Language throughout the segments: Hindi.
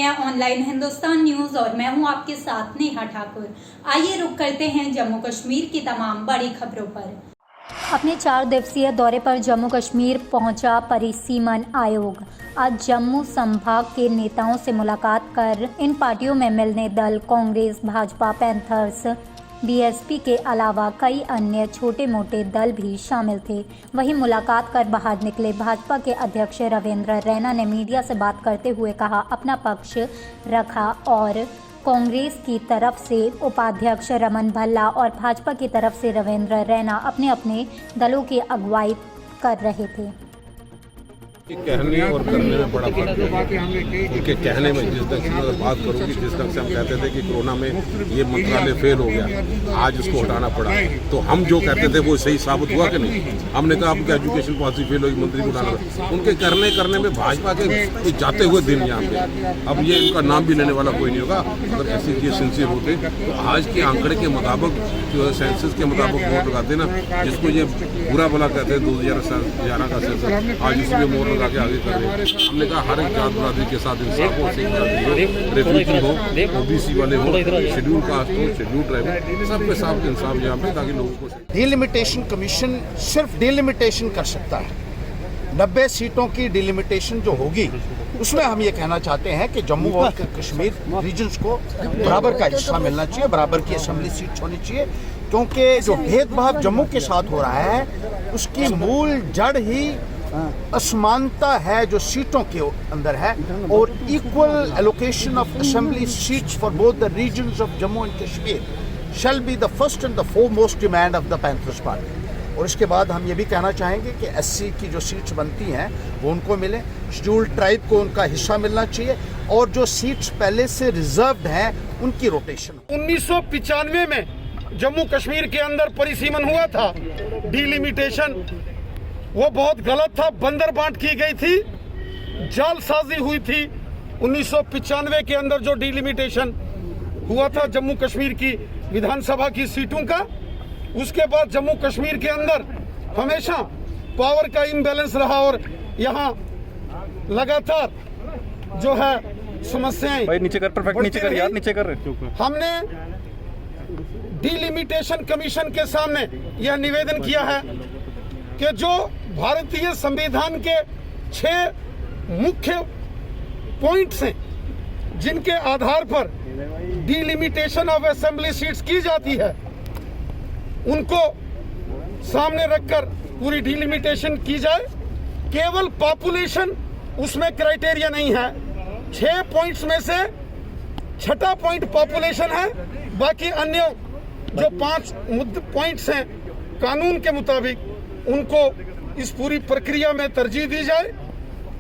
हैं ऑनलाइन हिंदुस्तान न्यूज और मैं हूं आपके साथ नेहा ठाकुर। आइए रुक करते हैं जम्मू कश्मीर की तमाम बड़ी खबरों पर। अपने 4 दिवसीय दौरे पर जम्मू कश्मीर पहुंचा परिसीमन आयोग। आज जम्मू संभाग के नेताओं से मुलाकात कर इन पार्टियों में मिलने दल कांग्रेस, भाजपा, पैंथर्स, बीएसपी के अलावा कई अन्य छोटे मोटे दल भी शामिल थे। वहीं मुलाकात कर बाहर निकले भाजपा के अध्यक्ष रविंद्र रैना ने मीडिया से बात करते हुए कहा, अपना पक्ष रखा और कांग्रेस की तरफ से उपाध्यक्ष रमन भल्ला और भाजपा की तरफ से रविंद्र रैना अपने अपने दलों की अगुवाई कर रहे थे। कहने और करने में बड़ा फर्क है। उनके कहने में जिस ढंग से बात करूँगी, जिस ढंग से हम कहते थे कि कोरोना में ये मंत्रालय फेल हो गया, आज इसको हटाना पड़ा, तो हम जो कहते थे वो सही साबित हुआ कि नहीं। हमने कहा आपकी एजुकेशन पॉलिसी फेल होगी, मंत्री को हटाना पड़ा। उनके करने में भाजपा के जाते हुए दिन यहाँ पे अब ये इनका नाम भी लेने वाला कोई नहीं होगा। अगर ऐसे ये सिंसियर होते तो आज के आंकड़े के मुताबिक जो सेंसस के मुताबिक वोट लगाते ना, जिसको ये बुरा भला कहते हैं 2011 का सेंसस, आज इसमें वोट लगा के आगे कर रहे हैं। हमने कहा हर एक जात बरादरी के साथ इंसाफ हो, रेफ्यूजी हो, ओबीसी वाले हो, शेड्यूल कास्ट हो, शेड्यूल ट्राइब, सबके साथ इंसाफ यहाँ पे, ताकि लोगों को। डिलिमिटेशन कमीशन सिर्फ डिलिमिटेशन कर सकता है। 90 सीटों की डिलिमिटेशन जो होगी उसमें हम ये कहना चाहते हैं कि जम्मू और कश्मीर रीजन्स को बराबर का हिस्सा मिलना चाहिए, बराबर की असेंबली सीट होनी चाहिए, क्योंकि जो भेदभाव जम्मू के साथ हो रहा है उसकी मूल जड़ ही असमानता है जो सीटों के अंदर है। और equal allocation of assembly seats for both the regions of Jammu and Kashmir shall be the first and the foremost demand of the Panthers Party. और इसके बाद हम ये भी कहना चाहेंगे कि एससी की जो सीट्स बनती हैं वो उनको मिले, शेड्यूल ट्राइब को उनका हिस्सा मिलना चाहिए, और जो सीट्स पहले से रिजर्व्ड हैं उनकी रोटेशन। 1995 में जम्मू कश्मीर के अंदर परिसीमन हुआ था, डिलिमिटेशन, वो बहुत गलत था, बंदर बांट की गई थी, जालसाजी हुई थी। 1995 के अंदर जो डिलिमिटेशन हुआ था जम्मू कश्मीर की विधानसभा की सीटों का, उसके बाद जम्मू कश्मीर के अंदर हमेशा पावर का इम्बैलेंस रहा और यहाँ लगातार जो है समस्याएं। भाई नीचे कर, परफेक्ट नीचे कर यार, नीचे कर। हमने डिलिमिटेशन कमीशन के सामने यह निवेदन किया है कि जो भारतीय संविधान के 6 मुख्य पॉइंट्स हैं जिनके आधार पर डिलिमिटेशन ऑफ असेंबली सीट्स की जाती है, उनको सामने रखकर पूरी डिलिमिटेशन की जाए। केवल पॉपुलेशन उसमें क्राइटेरिया नहीं है। 6 पॉइंट्स में से 6ठा पॉइंट पॉपुलेशन है, बाकी अन्य जो 5 पॉइंट्स हैं कानून के मुताबिक उनको इस पूरी प्रक्रिया में तरजीह दी जाए।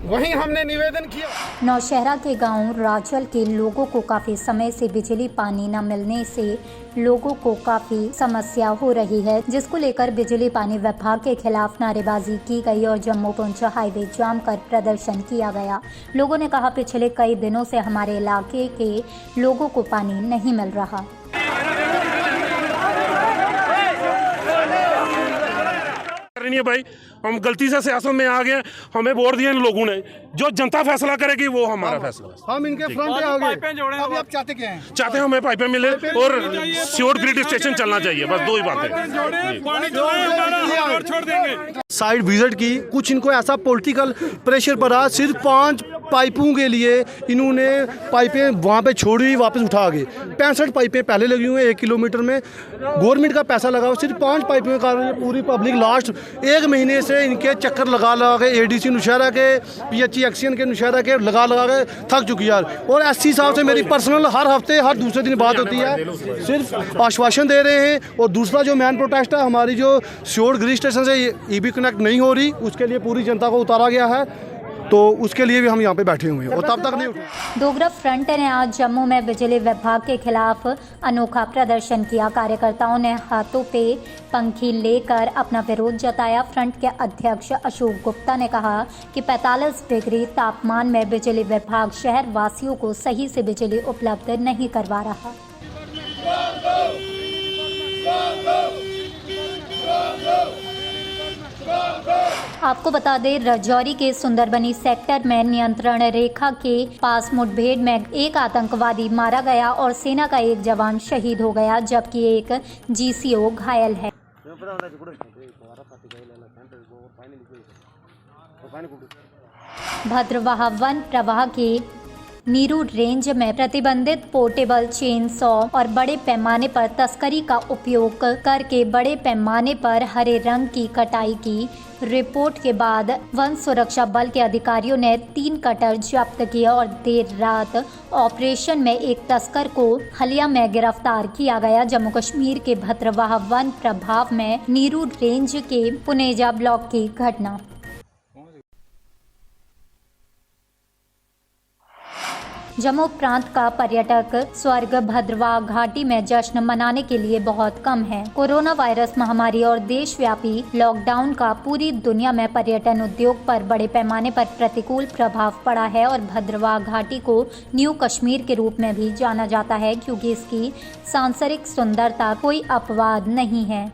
वहीं हमने निवेदन किया। नौशहरा के गांव राजल के लोगों को काफ़ी समय से बिजली पानी न मिलने से लोगों को काफ़ी समस्या हो रही है, जिसको लेकर बिजली पानी विभाग के खिलाफ नारेबाजी की गई और जम्मू पुंछ हाईवे जाम कर प्रदर्शन किया गया। लोगों ने कहा, पिछले कई दिनों से हमारे इलाके के लोगों को पानी नहीं मिल रहा। नहीं है भाई, हम गलती से सियासत में आ गए, हमें वोट दिए इन लोगों ने, जो जनता फैसला करेगी वो हमारा फैसला। हम इनके फ्रंट पे आ गए। अभी आप चाहते क्या हैं? चाहते हैं हमें पाइपें मिले और श्योर ग्रिड स्टेशन चलना चाहिए, बस 2 ही बातें। साइड विजिट की, कुछ इनको ऐसा पॉलिटिकल प्रेशर पड़ा, सिर्फ 5 पाइपों के लिए इन्होंने पाइपें वहाँ पे छोड़ी, वापस उठा गए। 65 पाइपें पहले लगी हुई हैं 1 किलोमीटर में, गवर्नमेंट का पैसा लगा हुआ, सिर्फ 5 पाइपों के कारण पूरी पब्लिक लास्ट 1 महीने से इनके चक्कर लगा के एडीसी नौशहरा के, पीएचई एक्शन के नौशहरा के लगा के थक चुकी यार। और एससी साहब से मेरी पर्सनल हर हफ्ते हर दूसरे दिन बात होती है, सिर्फ आश्वासन दे रहे हैं। और दूसरा जो मेन प्रोटेस्ट है, हमारी जो श्योर ग्रिड स्टेशन से ईबी कनेक्ट नहीं हो रही, उसके लिए पूरी जनता को उतारा गया है, तो उसके लिए भी हम यहाँ पे बैठे हुए हैं और तब तक नहीं उठे। डोगरा फ्रंट ने आज जम्मू में बिजली विभाग के खिलाफ अनोखा प्रदर्शन किया। कार्यकर्ताओं ने हाथों पे पंखी लेकर अपना विरोध जताया। फ्रंट के अध्यक्ष अशोक गुप्ता ने कहा कि 45 डिग्री तापमान में बिजली विभाग शहर वासियों को सही से बिजली उपलब्ध नहीं करवा रहा। Go! आपको बता दें, राजौरी के सुंदरबनी सेक्टर में नियंत्रण रेखा के पास मुठभेड़ में एक आतंकवादी मारा गया और सेना का एक जवान शहीद हो गया, जबकि एक GCO घायल है। भद्रवाह वन प्रवाह के नीरू रेंज में प्रतिबंधित पोर्टेबल चेन सॉ और बड़े पैमाने पर तस्करी का उपयोग करके बड़े पैमाने पर हरे रंग की कटाई की रिपोर्ट के बाद वन सुरक्षा बल के अधिकारियों ने 3 कटर जब्त किए और देर रात ऑपरेशन में एक तस्कर को हलिया में गिरफ्तार किया गया। जम्मू कश्मीर के भद्रवाह वन प्रभाव में नीरू रेंज के पुनेजा ब्लॉक की घटना। जम्मू प्रांत का पर्यटक स्वर्ग भद्रवाह घाटी में जश्न मनाने के लिए बहुत कम है। कोरोना वायरस महामारी और देशव्यापी लॉकडाउन का पूरी दुनिया में पर्यटन उद्योग पर बड़े पैमाने पर प्रतिकूल प्रभाव पड़ा है और भद्रवाह घाटी को न्यू कश्मीर के रूप में भी जाना जाता है, क्योंकि इसकी सांसरिक सुंदरता कोई अपवाद नहीं है।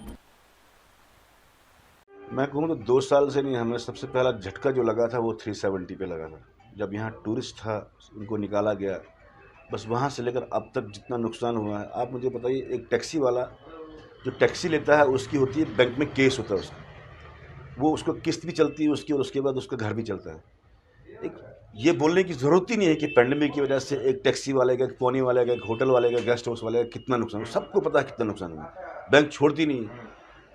मैं कहूँ तो 2 साल से नहीं, हमें सबसे पहला झटका जो लगा था वो 370 पे लगा था। जब यहाँ टूरिस्ट था उनको निकाला गया, बस वहाँ से लेकर अब तक जितना नुकसान हुआ है, आप मुझे बताइए। एक टैक्सी वाला जो टैक्सी लेता है उसकी होती है, बैंक में केस होता है उसका, वो उसको किस्त भी चलती है उसकी और उसके बाद उसका घर भी चलता है। एक ये बोलने की ज़रूरत ही नहीं है कि पेंडेमिक की वजह से एक टैक्सी वाले का, एक पौनी वाले का, एक होटल वाले का, गेस्ट हाउस वाले का कितना नुकसान हुआ, सबको पता है कितना नुकसान हुआ। बैंक छोड़ती नहीं,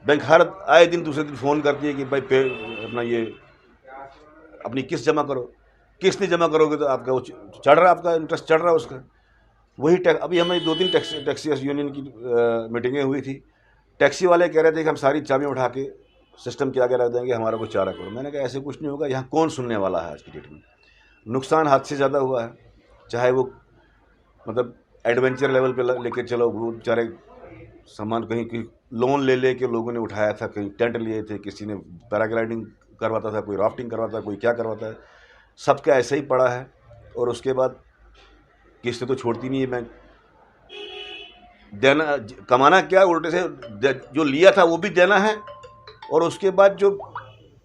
बैंक हर आए दिन दूसरे दिन फ़ोन करती है कि भाई अपना ये अपनी किस्त जमा करो, किस्त नहीं जमा करोगे तो आपका वो चढ़ रहा है, आपका इंटरेस्ट चढ़ रहा है उसका। वही अभी हमें 2-3 टैक्सी यूनियन की मीटिंगें हुई थी। टैक्सी वाले कह रहे थे कि हम सारी चाबियाँ उठा के सिस्टम के आगे रख देंगे, हमारा को चारा करो। मैंने कहा ऐसे कुछ नहीं होगा, यहाँ कौन सुनने वाला है। आज की डेट में नुकसान हाथ से ज़्यादा हुआ है, चाहे वो मतलब एडवेंचर लेवल पे लेके चलो, वो बेचारे सामान कहीं लोन ले के लोगों ने उठाया था, कहीं टेंट लिए थे, किसी ने पैराग्लाइडिंग करवाता था, कोई राफ्टिंग करवाता है, कोई क्या करवाता है, सबका ऐसे ही पड़ा है। और उसके बाद किस्तें तो छोड़ती नहीं है बैंक, देना कमाना क्या, उल्टे से जो लिया था वो भी देना है। और उसके बाद जो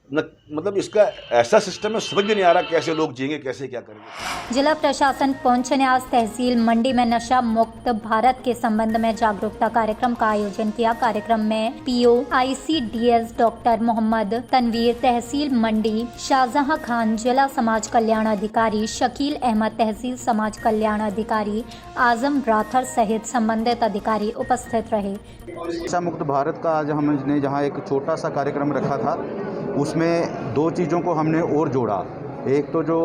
मतलब इसका ऐसा सिस्टम है, समझ में नहीं आ रहा कैसे लोग जिएंगे, कैसे क्या करेंगे। जिला प्रशासन पहुंच ने आज तहसील मंडी में नशा मुक्त भारत के संबंध में जागरूकता कार्यक्रम का आयोजन किया। कार्यक्रम में PO ICDS doctor Mohammad Tanveer, तहसील मंडी शाहजहां खान, जिला समाज कल्याण अधिकारी शकील अहमद, तहसील समाज कल्याण अधिकारी आजम राथर सहित संबंधित अधिकारी उपस्थित रहे। नशा मुक्त भारत का आज हमने जहाँ एक छोटा सा कार्यक्रम रखा था, उसमें 2 चीज़ों को हमने और जोड़ा। एक तो जो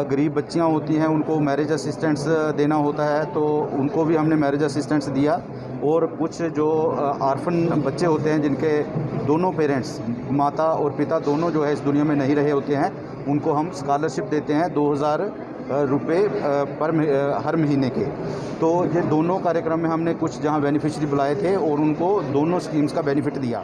गरीब बच्चियां होती हैं उनको मैरिज असिस्टेंस देना होता है, तो उनको भी हमने मैरिज असिस्टेंस दिया। और कुछ जो आर्फन बच्चे होते हैं जिनके दोनों पेरेंट्स, माता और पिता दोनों जो है इस दुनिया में नहीं रहे होते हैं, उनको हम स्कॉलरशिप देते हैं 2000 रुपये पर हर महीने के। तो ये दोनों कार्यक्रम में हमने कुछ जहां बेनिफिशियरी बुलाए थे और उनको दोनों स्कीम्स का बेनिफिट दिया।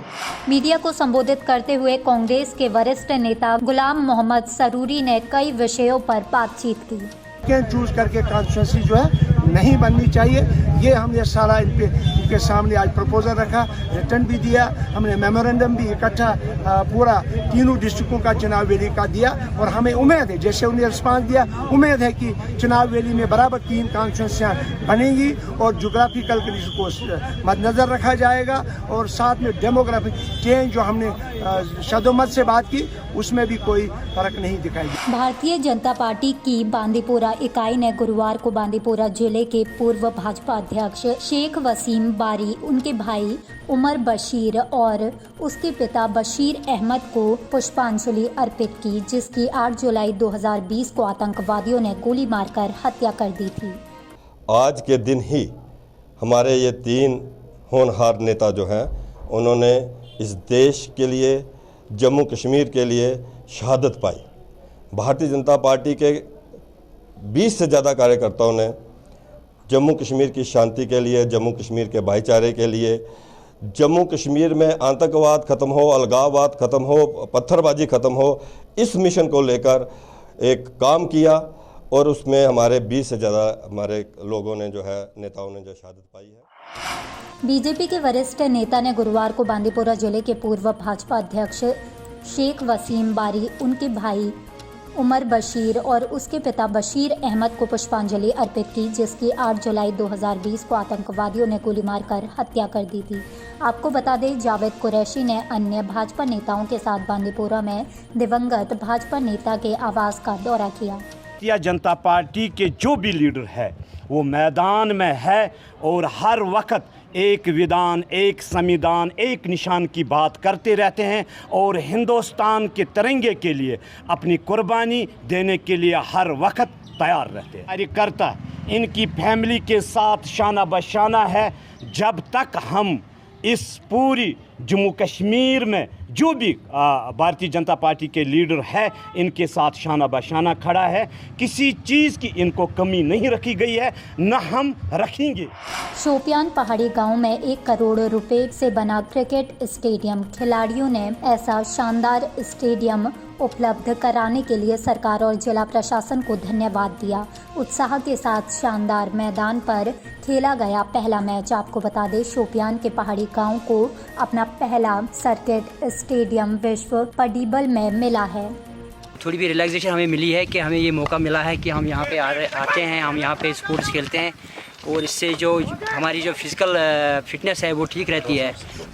मीडिया को संबोधित करते हुए कांग्रेस के वरिष्ठ नेता गुलाम मोहम्मद सरूरी ने कई विषयों पर बातचीत की। चूज करके कॉन्स्टिट्यूंसी जो है नहीं बननी चाहिए, ये हमने सारा इनके सामने आज प्रपोजल रखा, रिटर्न भी दिया, हमने मेमोरेंडम भी इकट्ठा पूरा तीनों डिस्ट्रिक्टों का चुनाव वैली का दिया। और हमें उम्मीद है, जैसे उन्हें रिस्पांस दिया, उम्मीद है कि चुनाव वैली में बराबर 3 कॉन्स्टिट्यूंसियाँ बनेंगी और जोग्राफिकल कंडीशन को मद्देनजर रखा जाएगा। और साथ में डेमोग्राफिक चेंज जो हमने शदोमत से बात की, उसमें भी कोई फर्क नहीं दिखाई दिया। भारतीय जनता पार्टी की बांदीपोरा इकाई ने गुरुवार को बांदीपोरा जिले के पूर्व भाजपा अध्यक्ष शेख वसीम बारी, उनके भाई उमर बशीर और उसके पिता बशीर अहमद को पुष्पांजलि अर्पित की, जिसकी 8 जुलाई 2020 को आतंकवादियों ने गोली मारकर हत्या कर दी थी। आज के दिन ही हमारे ये 3 होनहार नेता जो हैं, उन्होंने इस देश के लिए, जम्मू कश्मीर के लिए शहादत पाई। भारतीय जनता पार्टी के 20 से ज़्यादा कार्यकर्ताओं ने जम्मू कश्मीर की शांति के लिए, जम्मू कश्मीर के भाईचारे के लिए, जम्मू कश्मीर में आतंकवाद ख़त्म हो, अलगाववाद ख़त्म हो, पत्थरबाजी ख़त्म हो, इस मिशन को लेकर एक काम किया। और उसमें हमारे 20 से ज़्यादा हमारे लोगों ने जो है, नेताओं ने जो शहादत पाई है। बीजेपी के वरिष्ठ नेता ने गुरुवार को बांदीपोरा जिले के पूर्व भाजपा अध्यक्ष शेख वसीम बारी उनके भाई उमर बशीर और उसके पिता बशीर अहमद को पुष्पांजलि अर्पित की, जिसकी 8 जुलाई 2020 को आतंकवादियों ने गोली मारकर हत्या कर दी थी। आपको बता दें, जावेद कुरैशी ने अन्य भाजपा नेताओं के साथ बांदीपोरा में दिवंगत भाजपा नेता के आवास का दौरा किया। भारतीय जनता पार्टी के जो भी लीडर है वो मैदान में है और हर वक्त एक विधान, एक संविधान, एक निशान की बात करते रहते हैं और हिंदुस्तान के तिरंगे के लिए अपनी कुर्बानी देने के लिए हर वक्त तैयार रहते हैं। कार्यकर्ता इनकी फैमिली के साथ शाना बशाना है। जब तक हम इस पूरी जम्मू कश्मीर में जो भी भारतीय जनता पार्टी के लीडर है इनके साथ शाना बशाना खड़ा है, किसी चीज़ की इनको कमी नहीं रखी गई है, न हम रखेंगे। शोपियान पहाड़ी गांव में 1 करोड़ रुपए से बना क्रिकेट स्टेडियम, खिलाड़ियों ने ऐसा शानदार स्टेडियम उपलब्ध कराने के लिए सरकार और जिला प्रशासन को धन्यवाद दिया। उत्साह के साथ शानदार मैदान पर खेला गया पहला मैच। आपको बता दें, शोपियान के पहाड़ी गांव को अपना पहला सर्किट स्टेडियम विश्व पडीबल में मिला है। थोड़ी भी रिलैक्सेशन हमें मिली है कि हमें ये मौका मिला है कि हम यहाँ पे आते हैं, हम यहाँ पे स्पोर्ट्स खेलते हैं और इससे जो हमारी जो फिज़िकल फिटनेस है वो ठीक रहती है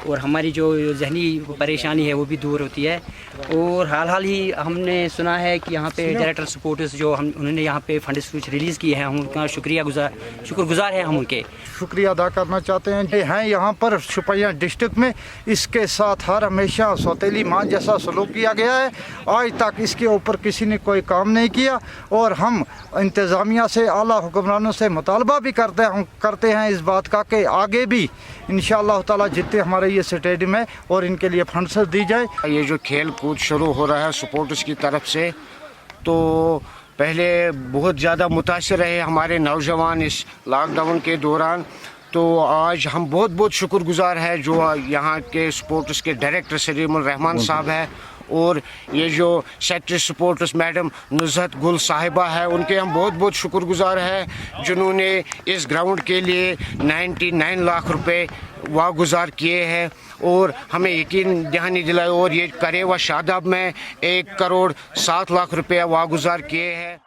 और हमारी जो जहनी परेशानी है वो भी दूर होती है। और हाल ही हमने सुना है कि यहाँ पे डायरेक्टर सपोर्टर्स जो उन्होंने यहाँ पे फंड्स कुछ रिलीज़ किए हैं, हम उनका शुक्रगुजार हैं हम उनके। शुक्रिया अदा करना चाहते हैं यहाँ पर शोपियां डिस्ट्रिक्ट में इसके साथ हर हमेशा सौतेली माँ जैसा सलूक किया गया है। आज तक इसके ऊपर किसी ने कोई काम नहीं किया और हम इंतज़ामिया से, आला हुक्मरानों से मुतालबा भी करते हैं इस बात का कि आगे भी इंशाअल्लाह ताला जितने हमारे ये स्टेडियम है और इनके लिए फंड्स दी जाए। ये जो खेल कूद शुरू हो रहा है सपोर्टर्स की तरफ से, तो पहले बहुत ज़्यादा मुतासर रहे हमारे नौजवान इस लॉकडाउन के दौरान। तो आज हम बहुत शुक्रगुजार है जो यहाँ के स्पोर्ट्स के डायरेक्टर सलीमुर रहमान साहब है और ये जो सेक्रेटरी स्पोर्ट्स मैडम नुज़हत गुल साहिबा है, उनके हम बहुत शुक्रगुजार हैं जिन्होंने इस ग्राउंड के लिए 99 लाख रुपए वागुजार किए हैं और हमें यकीन दहानी दिलाई और ये करे व शादाब में 1 करोड़ 7 लाख रुपए वागुजार किए हैं।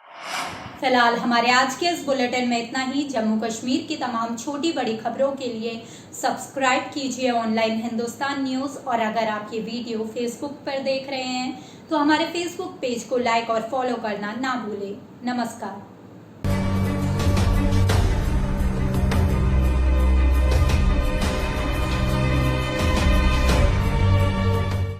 फिलहाल हमारे आज के इस बुलेटिन में इतना ही। जम्मू कश्मीर की तमाम छोटी बड़ी खबरों के लिए सब्सक्राइब कीजिए ऑनलाइन हिंदुस्तान न्यूज़ और अगर आप ये वीडियो फेसबुक पर देख रहे हैं तो हमारे फेसबुक पेज को लाइक और फॉलो करना ना भूलें। नमस्कार।